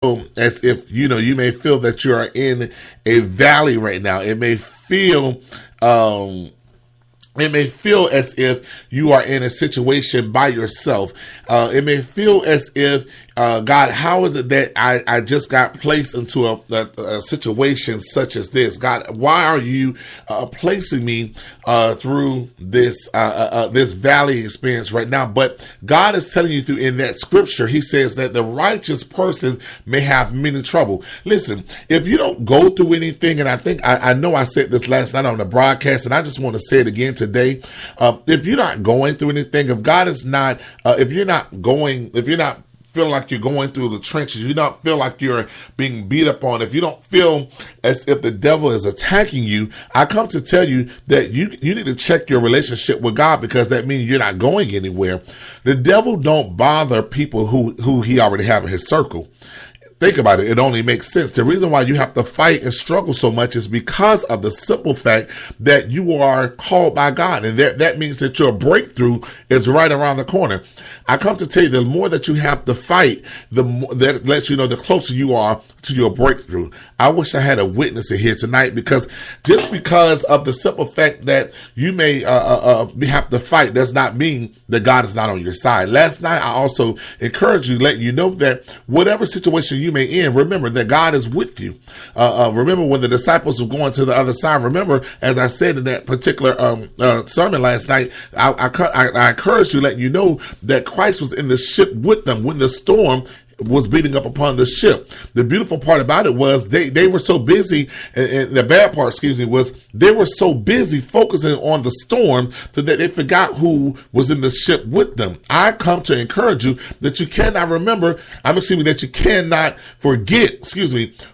as if, you may feel that you are in a valley right now. It may feel as if you are in a situation by yourself. It may feel as if, God, how is it that I just got placed into a situation such as this? God, why are you placing me through this valley experience right now? But God is telling you through in that scripture, he says that the righteous person may have many trouble. Listen, if you don't go through anything, and I know I said this last night on the broadcast, and I just want to say it again today. If you're not going through anything, if God is not, if you're not feel like you're going through the trenches, you don't feel like you're being beat up on, if you don't feel as if the devil is attacking you, I come to tell you that you need to check your relationship with God, because that means you're not going anywhere. The devil don't bother people who he already have in his circle. Think about it. It only makes sense. The reason why you have to fight and struggle so much is because of the simple fact that you are called by God. And that means that your breakthrough is right around the corner. I come to tell you, the more that you have to fight, the more that lets you know the closer you are to your breakthrough. I wish I had a witness in here tonight, because just because of the simple fact that you may have to fight does not mean that God is not on your side. Last night, I also encourage you, let you know that whatever situation you may in, remember that God is with you. Remember when the disciples were going to the other side. Remember, as I said in that particular sermon last night, I encouraged you, letting you know that Christ was in the ship with them when the storm was beating up upon the ship. The beautiful part about it was they were so busy, and the bad part, was they were so busy focusing on the storm so that they forgot who was in the ship with them. I come to encourage you that you cannot that you cannot forget,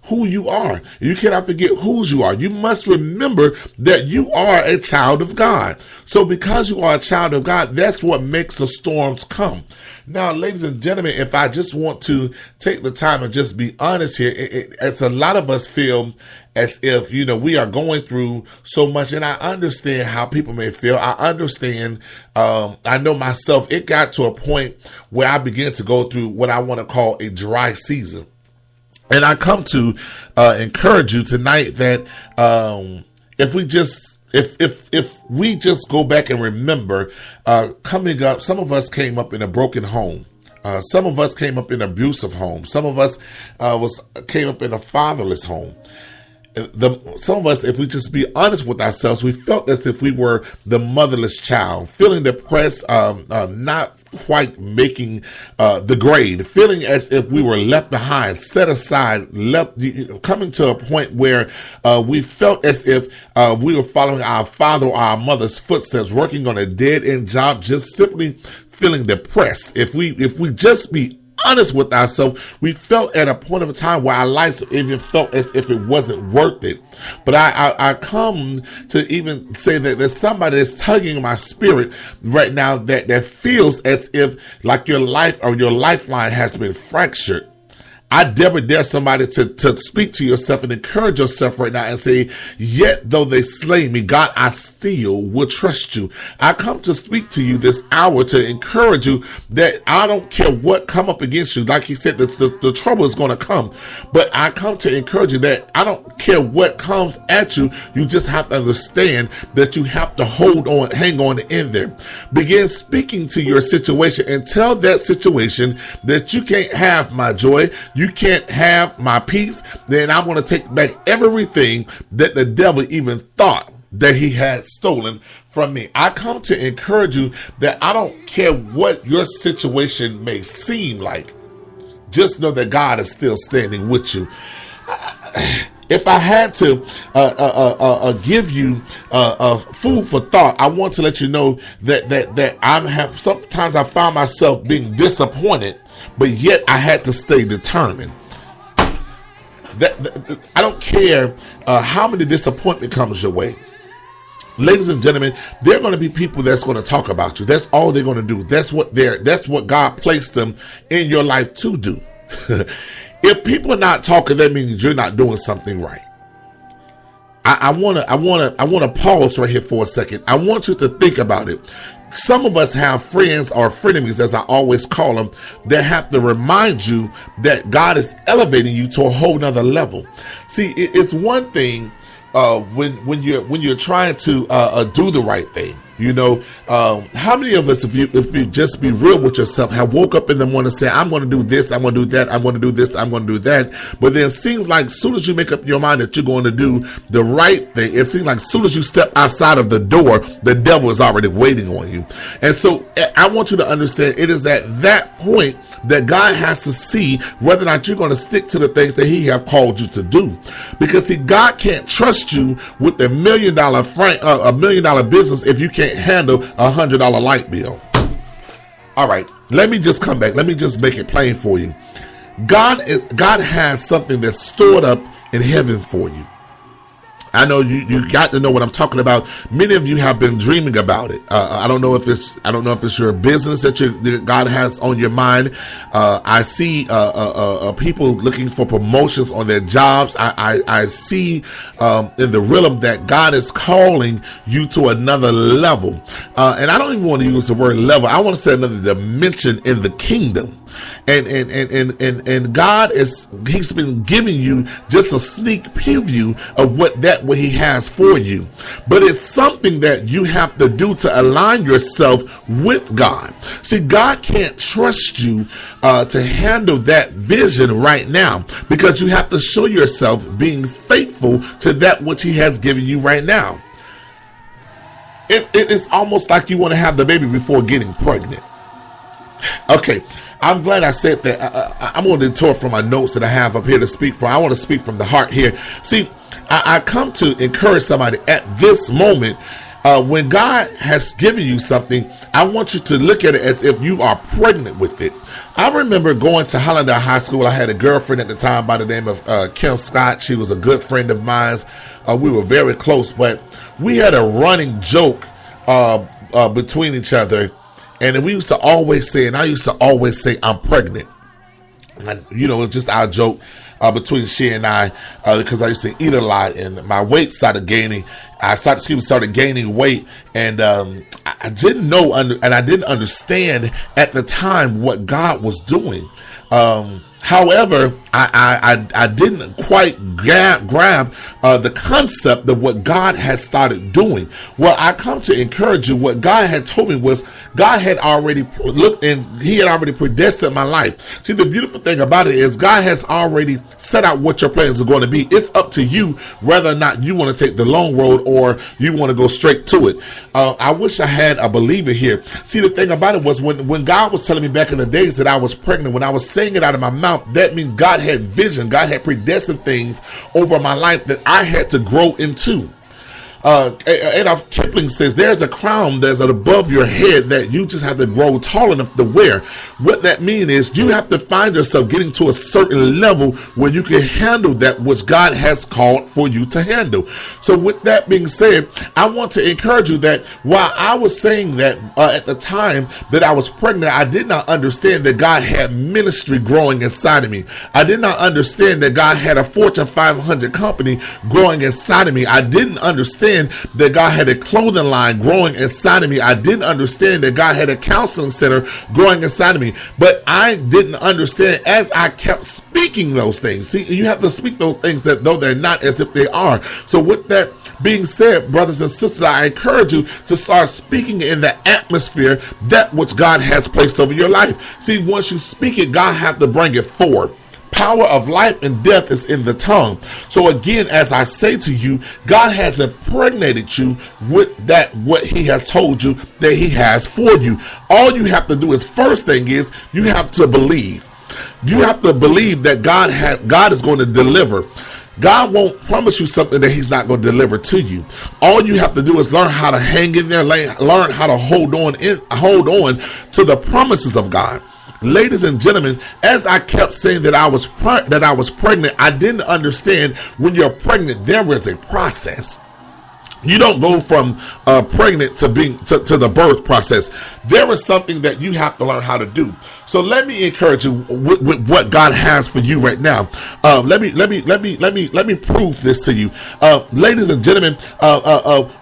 who you are. You cannot forget whose you are. You must remember that you are a child of God. So because you are a child of God, that's what makes the storms come. Now, ladies and gentlemen, if I just want to take the time and just be honest here, it's a lot of us feel as if, we are going through so much, and I understand how people may feel. I understand. I know myself, it got to a point where I began to go through what I want to call a dry season. And I come to encourage you tonight that if we just go back and remember, coming up, some of us came up in a broken home. Some of us came up in an abusive home. Some of us came up in a fatherless home. Some of us, if we just be honest with ourselves, we felt as if we were the motherless child, feeling depressed, not quite making the grade, feeling as if we were left behind, set aside, coming to a point where we felt as if we were following our father or our mother's footsteps, working on a dead-end job, just simply feeling depressed. If we just be honest with ourselves, we felt at a point of time where our lives even felt as if it wasn't worth it. But I come to even say that there's somebody that's tugging my spirit right now that feels as if like your life or your lifeline has been fractured. I dare somebody to speak to yourself and encourage yourself right now and say, yet though they slay me, God, I still will trust you. I come to speak to you this hour to encourage you that I don't care what come up against you. Like he said, the trouble is going to come. But I come to encourage you that I don't care what comes at you. You just have to understand that you have to hang on in there. Begin speaking to your situation and tell that situation that you can't have my joy. You can't have my peace. Then I want to take back everything that the devil even thought that he had stolen from me. I come to encourage you that I don't care what your situation may seem like. Just know that God is still standing with you. If I had to give you food for thought, I want to let you know that sometimes I found myself being disappointed, but yet I had to stay determined. I don't care how many disappointment comes your way. Ladies and gentlemen, there are going to be people that's going to talk about you. That's all they're going to do. That's what God placed them in your life to do. If people are not talking, that means you're not doing something right. I want to pause right here for a second. I want you to think about it. some of us have friends or frenemies, as I always call them, that have to remind you that God is elevating you to a whole nother level. See, it's one thing when you're trying to do the right thing. You know, how many of us, if you just be real with yourself, have woke up in the morning and say, I'm going to do this, I'm going to do that, I'm going to do this, I'm going to do that. But then it seems like as soon as you make up your mind that you're going to do the right thing, it seems like as soon as you step outside of the door, the devil is already waiting on you. And so I want you to understand, it is at that point that God has to see whether or not you're going to stick to the things that he have called you to do. Because see, God can't trust you with a $1 million business if you can't handle $100 light bill. All right, let me just come back. Let me just make it plain for you. God has something that's stored up in heaven for you. I know you got to know what I'm talking about. Many of you have been dreaming about it. I don't know if it's your business that God has on your mind. I see people looking for promotions on their jobs. I see in the realm that God is calling you to another level. And I don't even want to use the word level. I want to say another dimension in the kingdom. And God he's been giving you just a sneak preview of what he has for you. But it's something that you have to do to align yourself with God. See, God can't trust you to handle that vision right now, because you have to show yourself being faithful to that which he has given you right now. It's almost like you want to have the baby before getting pregnant. Okay, I'm glad I said that. I'm going to detour from my notes that I have up here to speak from. I want to speak from the heart here. See, I come to encourage somebody at this moment. When God has given you something, I want you to look at it as if you are pregnant with it. I remember going to Hollandale High School. I had a girlfriend at the time by the name of Kim Scott. She was a good friend of mine. We were very close, but we had a running joke between each other. And we used to always say, and I used to always say, I'm pregnant. And it's just our joke between she and I, because I used to eat a lot and my weight started gaining. I started gaining weight, and I didn't know, and I didn't understand at the time what God was doing. However, I didn't quite grab the concept of what God had started doing. Well, I come to encourage you. What God had told me was God had already looked, and he had already predestined my life. See, the beautiful thing about it is God has already set out what your plans are going to be. It's up to you whether or not you want to take the long road or you want to go straight to it. I wish I had a believer here. See, the thing about it was when God was telling me back in the days that I was pregnant, when I was saying it out of my mouth, that means God had vision. God had predestined things over my life that I had to grow into. Adolf Kipling says there's a crown that's above your head that you just have to grow tall enough to wear. What that means is you have to find yourself getting to a certain level where you can handle that which God has called for you to handle. So with that being said, I want to encourage you that while I was saying that at the time that I was pregnant, I did not understand that God had ministry growing inside of me. I did not understand that God had a Fortune 500 company growing inside of me. I didn't understand that God had a clothing line growing inside of me. I didn't understand that God had a counseling center growing inside of me. But I didn't understand as I kept speaking those things. See, you have to speak those things that though they're not as if they are. So with that being said, brothers and sisters, I encourage you to start speaking in the atmosphere that which God has placed over your life. See, once you speak it, God has to bring it forward. Power of life and death is in the tongue. So again, as I say to you, God has impregnated you with that what he has told you that he has for you. All you have to do is, first thing is, you have to believe. You have to believe that God is going to deliver. God won't promise you something that he's not going to deliver to you. All you have to do is learn how to hang in there, learn how to hold on to the promises of God. Ladies and gentlemen, as I kept saying that I was pregnant, I didn't understand when you're pregnant, there is a process. You don't go from pregnant to being to the birth process. There is something that you have to learn how to do. So let me encourage you with what God has for you right now. Let me prove this to you, ladies and gentlemen.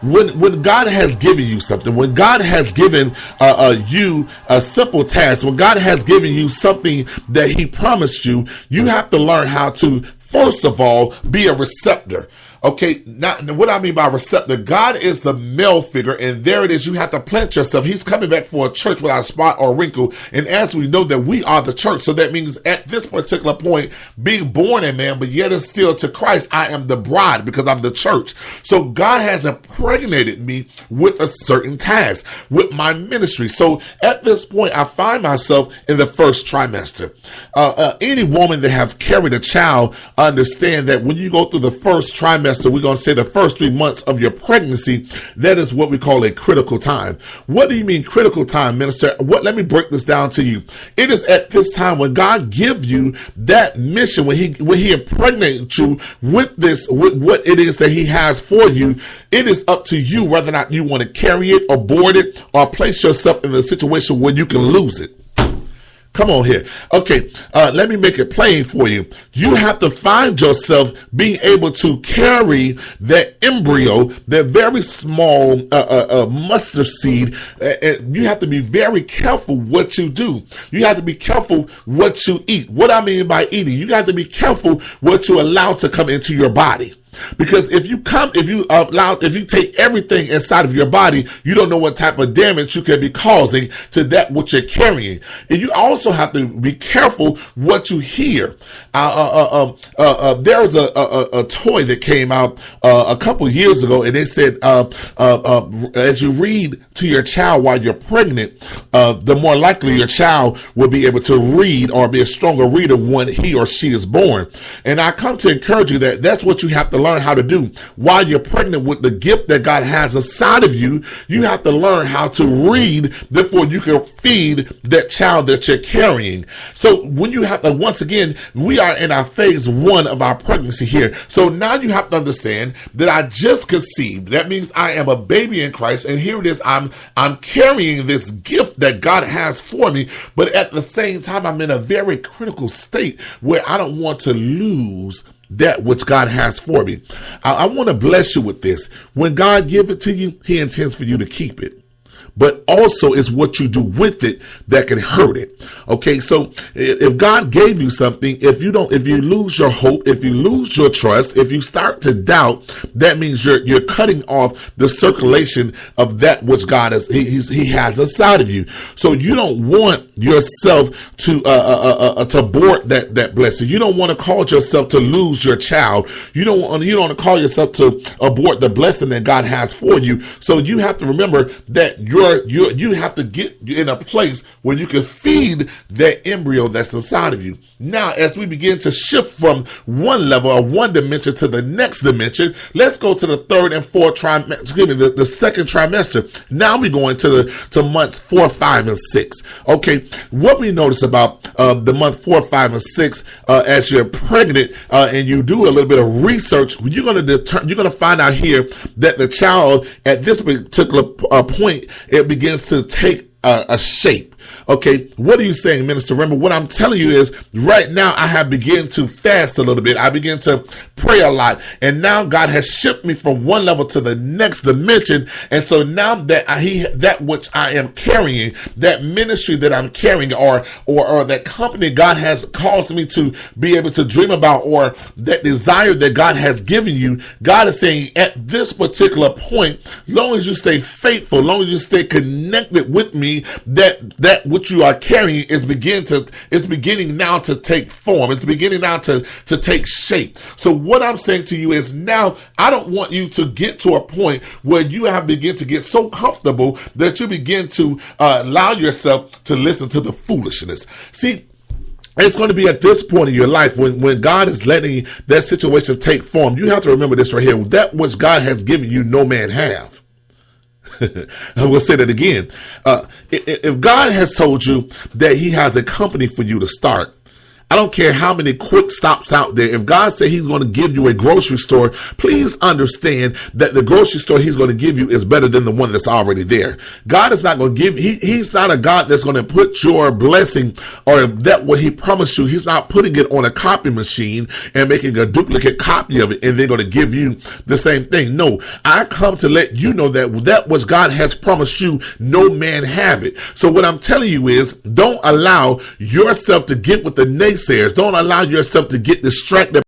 When God has given you something, when God has given you a simple task, when God has given you something that He promised you, you have to learn how to, first of all, be a receptor. Okay, now what I mean by receptor, God is the male figure, and there it is. You have to plant yourself. He's coming back for a church without a spot or wrinkle. And as we know that we are the church, so that means at this particular point, being born in man, but yet and still to Christ, I am the bride because I'm the church. So God has impregnated me with a certain task, with my ministry. So at this point, I find myself in the first trimester. Any woman that have carried a child understand that when you go through the first trimester, we're going to say the first 3 months of your pregnancy, that is what we call a critical time. What do you mean critical time, minister? Let me break this down to you. It is at this time when God gives you that mission, when he impregnates you with what it is that He has for you. It is up to you whether or not you want to carry it, abort it, or place yourself in a situation where you can lose it. Come on here. Okay, let me make it plain for you. You have to find yourself being able to carry that embryo, that very small mustard seed. You have to be very careful what you do. You have to be careful what you eat. What I mean by eating, you got to be careful what you allow to come into your body. Because if you take everything inside of your body, you don't know what type of damage you can be causing to that which you're carrying. And you also have to be careful what you hear. There was a toy that came out a couple years ago, and they said as you read to your child while you're pregnant, the more likely your child will be able to read or be a stronger reader when he or she is born. And I come to encourage you that that's what you have to learn how to do while you're pregnant with the gift that God has inside of you. You have to learn how to read before you can feed that child that you're carrying. So when you have to, once again, we are in our phase 1 of our pregnancy here. So now you have to understand that I just conceived. That means I am a baby in Christ, and here it is. I'm carrying this gift that God has for me, but at the same time, I'm in a very critical state where I don't want to lose that which God has for me. I want to bless you with this. When God gives it to you, He intends for you to keep it. But also it's what you do with it that can hurt it. Okay, so if God gave you something, if you lose your hope, if you lose your trust, if you start to doubt, that means you're cutting off the circulation of that which God has He has inside of you. So you don't want yourself to abort that blessing. You don't want to cause yourself to lose your child. You don't want to call yourself to abort the blessing that God has for you. So you have to remember that you have to get in a place where you can feed that embryo that's inside of you. Now, as we begin to shift from one level or one dimension to the next dimension, let's go to the third and fourth trimester. Excuse me, the second trimester. Now we're going to months 4, 5, and 6. Okay, what we notice about the month 4, 5, and 6 as you're pregnant and you do a little bit of research, you're going to find out here that the child at this particular point, it begins to take a shape. Okay, what are you saying, Minister Rembert? What I'm telling you is right now I have begun to fast a little bit. I begin to pray a lot. And now God has shifted me from one level to the next dimension. And so now that that which I am carrying, that ministry that I'm carrying, or that company God has caused me to be able to dream about, or that desire that God has given you, God is saying at this particular point, long as you stay faithful, long as you stay connected with me, that which you are carrying is beginning now to take form. It's beginning now to take shape. So what I'm saying to you is now I don't want you to get to a point where you have begun to get so comfortable that you begin to allow yourself to listen to the foolishness. See, it's going to be at this point in your life when God is letting that situation take form. You have to remember this right here. That which God has given you, no man have. I will say that again. If God has told you that He has a company for you to start, I don't care how many quick stops out there. If God said he's going to give you a grocery store, please understand that the grocery store he's going to give you is better than the one that's already there. God is not going to give, he's not a God that's going to put your blessing or that what he promised you. He's not putting it on a copy machine and making a duplicate copy of it and they're going to give you the same thing. No, I come to let you know that which God has promised you, no man have it. So what I'm telling you is, don't allow yourself to get with the naysayers. Don't allow yourself to get distracted